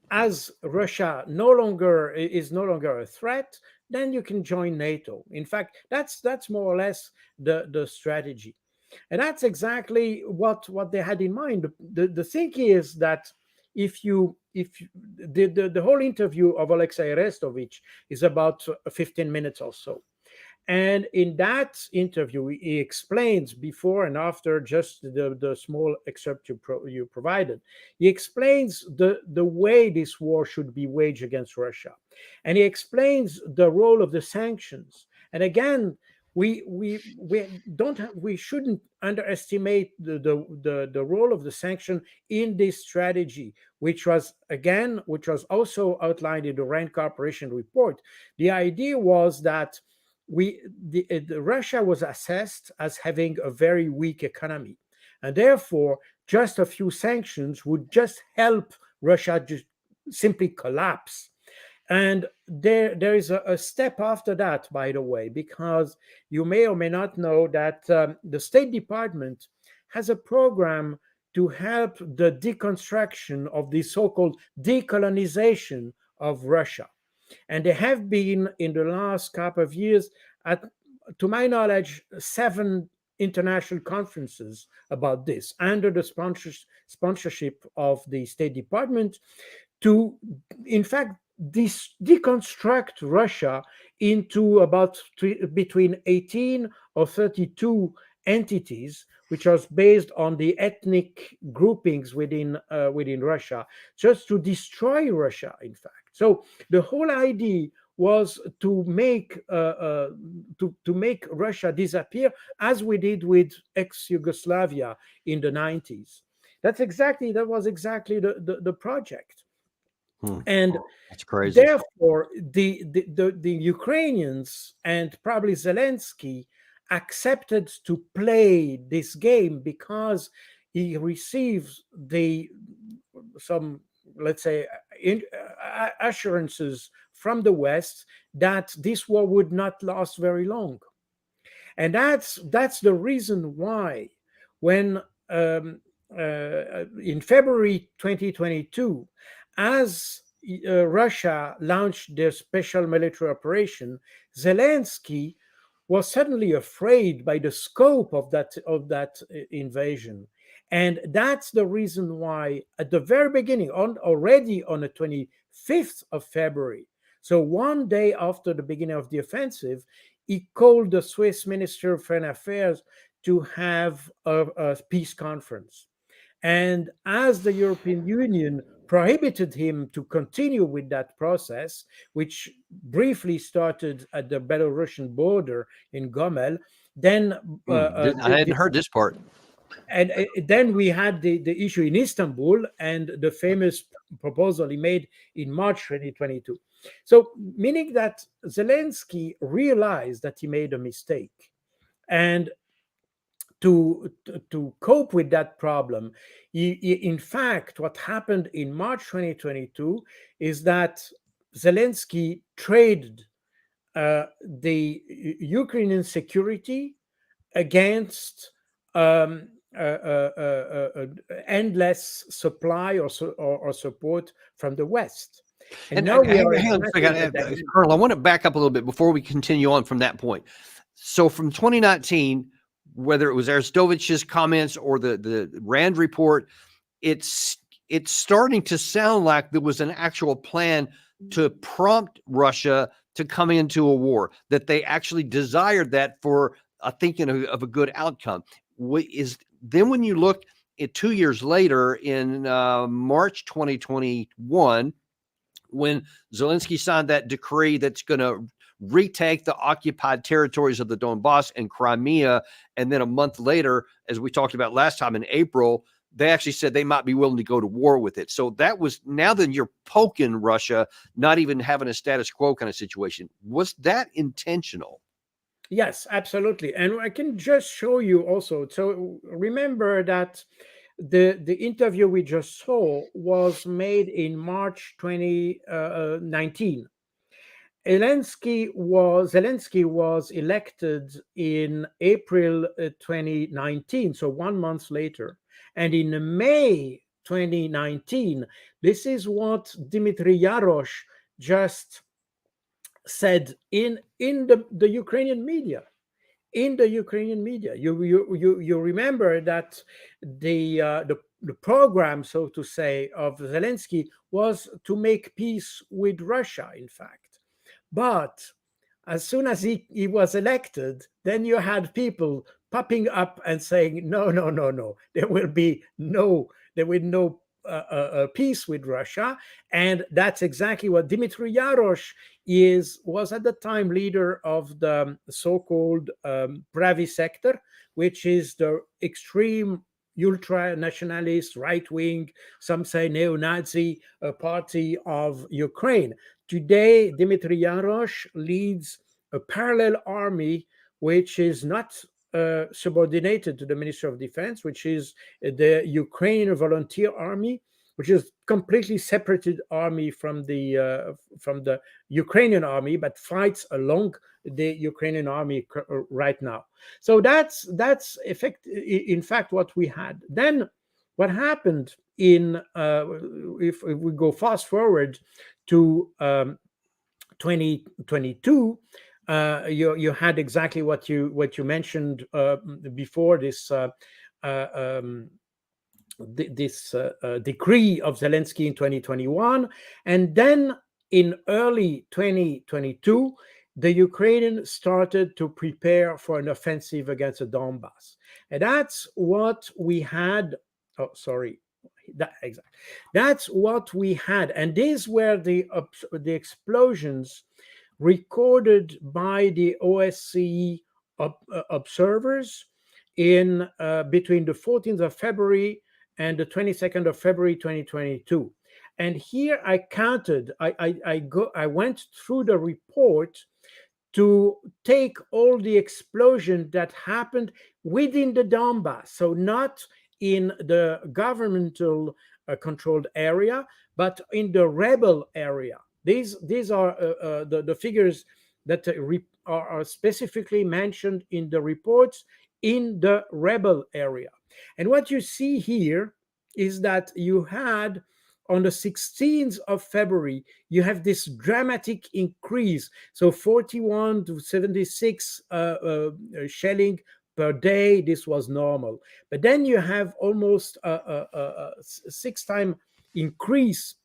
as Russia is no longer a threat, then you can join NATO. In fact, that's more or less the strategy, and that's exactly what they had in mind. The thing is that if the whole interview of Alexi Arestovich is about 15 minutes or so. And in that interview, he explains before and after, just the small excerpt you provided, he explains the way this war should be waged against Russia. And he explains the role of the sanctions. And again, we shouldn't underestimate the role of the sanction in this strategy, which was also outlined in the Rand Corporation report. The idea was that Russia was assessed as having a very weak economy, and therefore just a few sanctions would just help Russia just simply collapse. And there is a step after that, by the way, because you may or may not know that the State Department has a program to help the deconstruction of the so-called decolonization of Russia. And there have been, in the last couple of years, to my knowledge, 7 international conferences about this under the sponsorship of the State Department to, in fact, deconstruct Russia into about between 18 or 32 entities, which are based on the ethnic groupings within Russia, just to destroy Russia, in fact. So the whole idea was to make Russia disappear, as we did with ex-Yugoslavia in the 90s. That was exactly the project. And that's crazy. Therefore, the Ukrainians and probably Zelensky accepted to play this game because he receives some, let's say, assurances from the West that this war would not last very long. And that's the reason why when in February 2022, as Russia launched their special military operation, Zelensky was suddenly afraid by the scope of that invasion. And that's the reason why at the very beginning, already on the 25th of February, so one day after the beginning of the offensive, he called the Swiss Minister of Foreign Affairs to have a peace conference. And as the European Union prohibited him to continue with that process, which briefly started at the Belarusian border in Gomel, then I hadn't heard this part. And then we had the issue in Istanbul and the famous proposal he made in March 2022. So, meaning that Zelensky realized that he made a mistake. And to cope with that problem, in fact, what happened in March 2022 is that Zelensky traded the Ukrainian security against endless supply or support from the West. And now hang on, Colonel, I want to back up a little bit before we continue on from that point. So from 2019, whether it was Arestovich's comments or the Rand report, it's starting to sound like there was an actual plan to prompt Russia to come into a war, that they actually desired that for thinking of a good outcome. Then when you look at 2 years later in March 2021, when Zelensky signed that decree that's going to retake the occupied territories of the Donbass and Crimea, and then a month later, as we talked about last time in April, they actually said they might be willing to go to war with it. So that was, now then you're poking Russia, not even having a status quo kind of situation. Was that intentional? Yes, absolutely. And I can just show you also. So remember that the interview we just saw was made in March 2019. Zelensky was elected in April 2019, so 1 month later. And in May 2019, this is what Dimitri Yaros just said in the Ukrainian media. In the Ukrainian media, you remember that the program, so to say, of Zelensky was to make peace with Russia, in fact. But as soon as he was elected, then you had people popping up and saying, no, there will be no peace with Russia. And that's exactly what Dimitri Yaros was at the time leader of the so-called Pravi sector, which is the extreme ultra-nationalist, right-wing, some say neo-Nazi party of Ukraine. Today, Dimitri Yaros leads a parallel army which is not subordinated to the Ministry of Defense, which is the Ukrainian Volunteer Army, which is completely separated army from the Ukrainian army, but fights along the Ukrainian army right now. So that's in fact what we had. Then what happened in if we go fast forward to 2022. You had exactly what you mentioned before, this decree of Zelensky in 2021, and then in early 2022, the Ukrainians started to prepare for an offensive against the Donbass, and that's what we had. Oh, sorry. That's what we had, and these were the explosions recorded by the OSCE observers in between the 14th of February and the 22nd of February 2022. And here I counted. I went through the report to take all the explosion that happened within the Donbass, so not in the governmental controlled area, but in the rebel area. These are the figures that are specifically mentioned in the reports in the rebel area. And what you see here is that you had on the 16th of February, you have this dramatic increase. So 41 to 76 shelling per day. This was normal. But then you have almost a 6-time increase,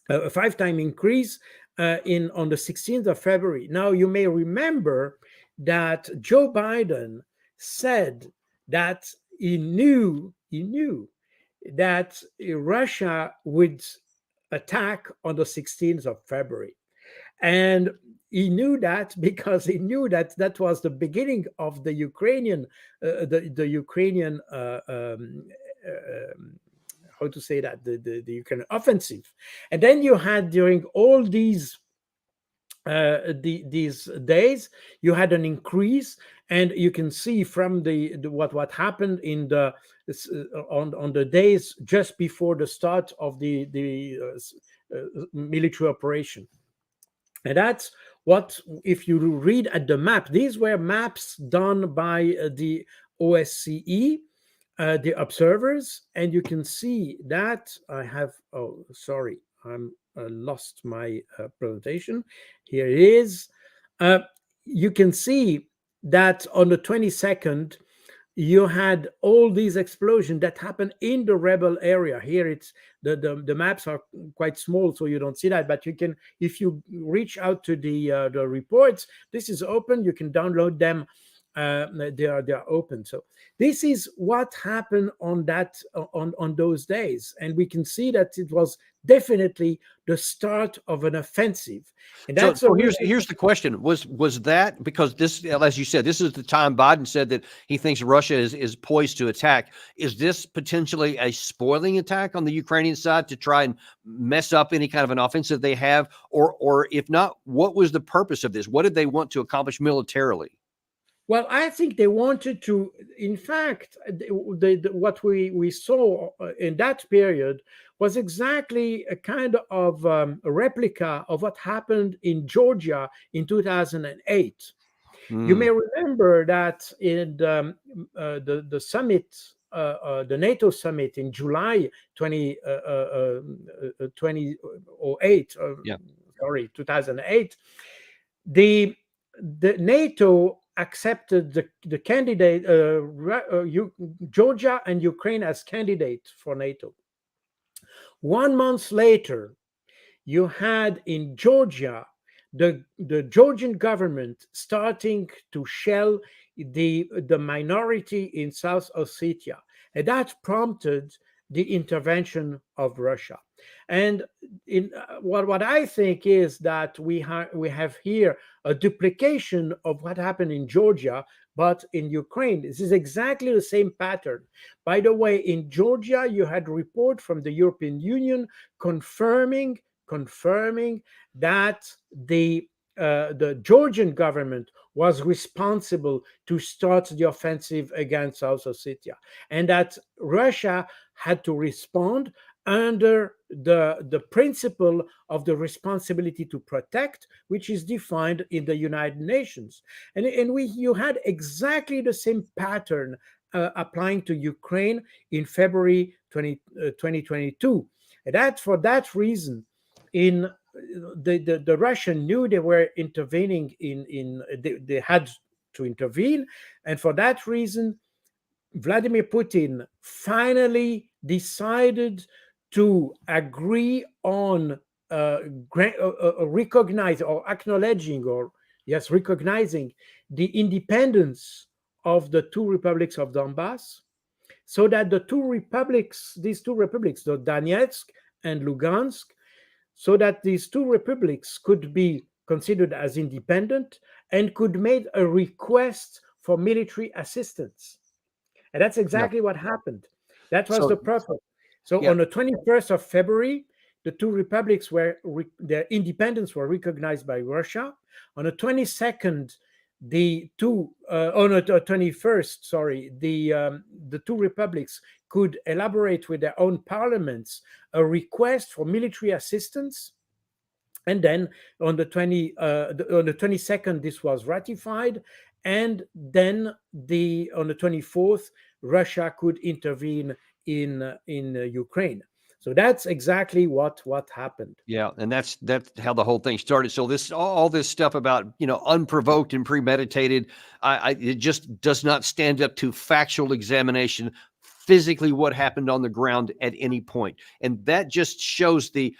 a 5-time increase on the 16th of February. Now, you may remember that Joe Biden said that he knew that Russia would attack on the 16th of February. And he knew that because he knew that that was the beginning of the Ukrainian, Ukrainian how to say that, the Ukrainian offensive. And then you had, during all these days, you had an increase, and you can see from what happened in the on the days just before the start of the military operation. And that's what, if you read at the map, these were maps done by the OSCE, the observers, and you can see that I have, oh, sorry, I'm lost my presentation. Here it is. You can see that on the 22nd, you had all these explosions that happened in the rebel area. Here it's the maps are quite small, so you don't see that. But you can, if you reach out to the reports, this is open. You can download them. They are open. So this is what happened on those days, and we can see that it was definitely the start of an offensive. And that's so here's the question: was that because this, as you said, this is the time Biden said that he thinks Russia is poised to attack? Is this potentially a spoiling attack on the Ukrainian side to try and mess up any kind of an offensive they have, or if not, what was the purpose of this? What did they want to accomplish militarily? Well, I think they wanted to. In fact, what we saw in that period was exactly a kind of a replica of what happened in Georgia in 2008. You may remember that in the summit, the NATO summit in July 2008, Yeah. sorry, 2008, the NATO accepted the candidate Georgia and Ukraine as candidates for NATO. 1 month later, you had in Georgia the Georgian government starting to shell the minority in South Ossetia, and that prompted the intervention of Russia. And in what I think is that we have here a duplication of what happened in Georgia, but in Ukraine, this is exactly the same pattern. By the way, in Georgia, you had a report from the European Union confirming that the Georgian government was responsible to start the offensive against South Ossetia, and that Russia had to respond under the principle of the responsibility to protect, which is defined in the United Nations. And you had exactly the same pattern applying to Ukraine in February 2022. And that for that reason, in the Russian knew they were intervening they had to intervene, and for that reason, Vladimir Putin finally decided to agree on recognize or acknowledging, or yes, recognizing the independence of the two republics of Donbass, so that these two republics, the Donetsk and Lugansk, so that these two republics could be considered as independent and could make a request for military assistance. And that's exactly what happened. That was the purpose. So on the 21st of February, the two republics their independence were recognized by Russia. On the 22nd, on the 21st, sorry, the two republics could elaborate with their own parliaments a request for military assistance, and then on the 22nd this was ratified, and then on the 24th Russia could intervene in Ukraine. So that's exactly what happened. Yeah, and that's how the whole thing started. So all this stuff about unprovoked and premeditated, it just does not stand up to factual examination. Physically, what happened on the ground at any point, and that just shows the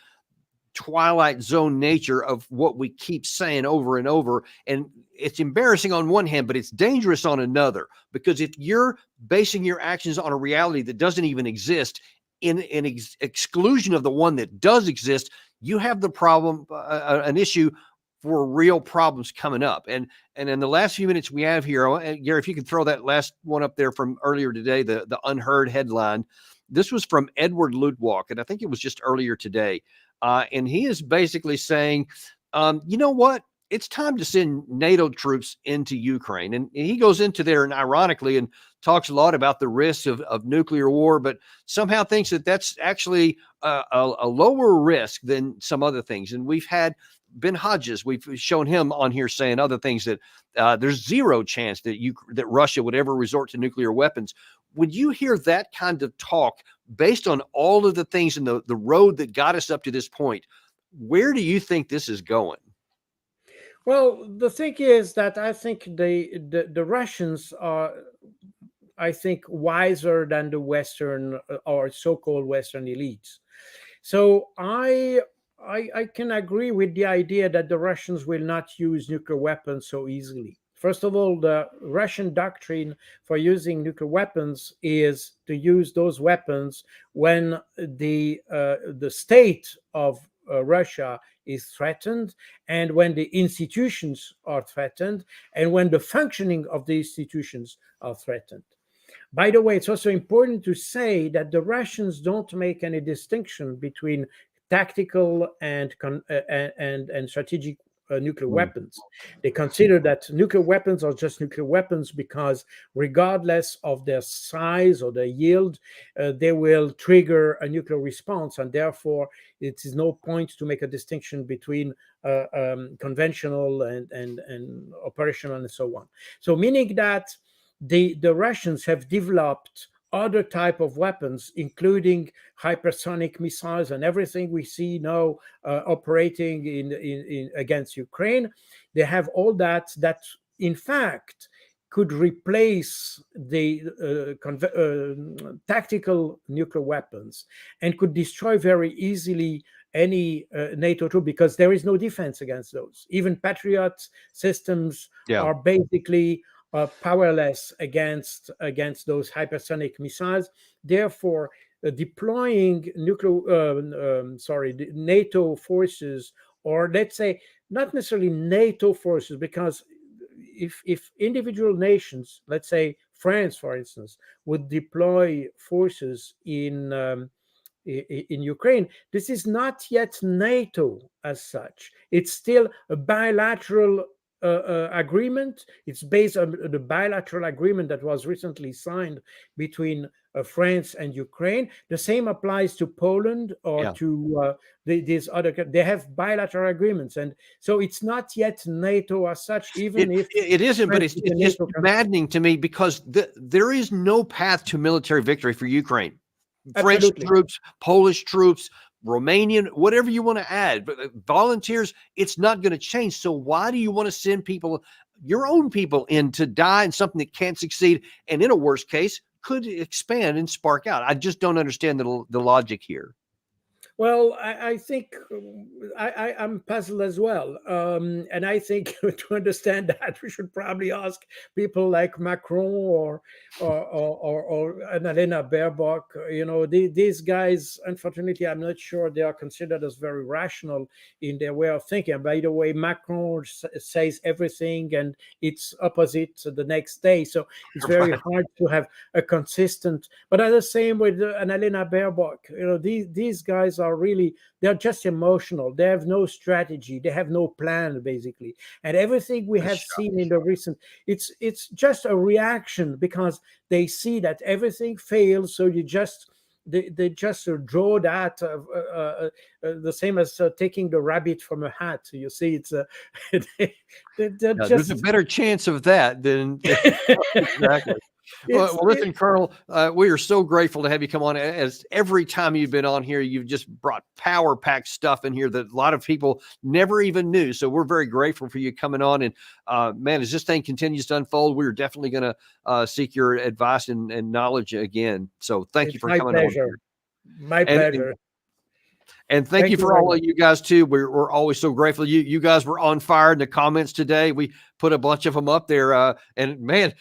Twilight Zone nature of what we keep saying over and over. And it's embarrassing on one hand, but it's dangerous on another, because if you're basing your actions on a reality that doesn't even exist, in exclusion of the one that does exist, you have the problem, an issue for real problems coming up. And in the last few minutes we have here, Gary, if you could throw that last one up there from earlier today, the unheard headline. This was from Edward Ludwak, and I think it was just earlier today. And he is basically saying, you know what? It's time to send NATO troops into Ukraine. And he goes into there and ironically and talks a lot about the risks of nuclear war, but somehow thinks that that's actually a lower risk than some other things. And we've had Ben Hodges, we've shown him on here saying other things, that there's zero chance that Russia would ever resort to nuclear weapons. When you hear that kind of talk based on all of the things in the road that got us up to this point, where do you think this is going? Well, the thing is that I think the Russians are, I think, wiser than the Western or so-called Western elites. So I can agree with the idea that the Russians will not use nuclear weapons so easily. First of all, the Russian doctrine for using nuclear weapons is to use those weapons when the state of Russia is threatened, and when the institutions are threatened, and when the functioning of the institutions are threatened. By the way, it's also important to say that the Russians don't make any distinction between tactical and strategic nuclear weapons. They consider that nuclear weapons are just nuclear weapons because regardless of their size or their yield, they will trigger a nuclear response, and therefore it is no point to make a distinction between conventional and operational and so on. So meaning that the Russians have developed other type of weapons, including hypersonic missiles and everything we see now operating in against Ukraine. They have all that in fact could replace the tactical nuclear weapons and could destroy very easily any NATO troop, because there is no defense against those. Even Patriot systems are basically powerless against those hypersonic missiles. Therefore, deploying NATO forces, or let's say not necessarily NATO forces, because if individual nations, let's say France, for instance, would deploy forces in Ukraine, this is not yet NATO as such. It's still a bilateral agreement. It's based on the bilateral agreement that was recently signed between France and Ukraine. The same applies to Poland or to these other. They have bilateral agreements, and so it's not yet NATO as such. Even if it isn't, but it's just maddening to me because there is no path to military victory for Ukraine. Absolutely. French troops, Polish troops, Romanian, whatever you want to add, but volunteers, it's not going to change. So why do you want to send people, your own people, in to die in something that can't succeed and in a worst case could expand and spark out? I just don't understand the logic here. Well, I think I'm puzzled as well. And I think to understand that, we should probably ask people like Macron or Annalena Baerbock. You know, these guys, unfortunately, I'm not sure they are considered as very rational in their way of thinking. And by the way, Macron says everything and it's opposite the next day. So it's very hard to have a consistent, but at the same with Annalena Baerbock, you know, these guys are really, they're just emotional. They have no strategy. They have no plan, basically. And everything we have seen in the recent, it's just a reaction because they see that everything fails. So they just draw that the same as taking the rabbit from a hat. You see, it's there's a better chance of that than exactly. Well, listen, Colonel, we are so grateful to have you come on. As every time you've been on here, you've just brought power-packed stuff in here that a lot of people never even knew. So we're very grateful for you coming on. And man, as this thing continues to unfold, we're definitely going to seek your advice and knowledge again. So thank you for coming on here. My pleasure. And thank you for all of you guys too. We're always so grateful. You guys were on fire in the comments today. We put a bunch of them up there, and man,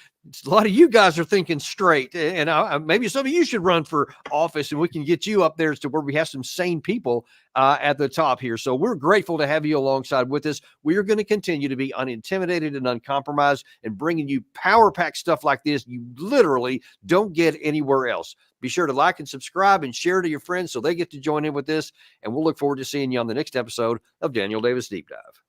a lot of you guys are thinking straight. And maybe some of you should run for office, and we can get you up there to where we have some sane people at the top here. So we're grateful to have you alongside with us. We are going to continue to be unintimidated and uncompromised, and bringing you power-packed stuff like this you literally don't get anywhere else. Be sure to like and subscribe and share to your friends so they get to join in with this. And we'll look forward to seeing you on the next episode of Daniel Davis Deep Dive.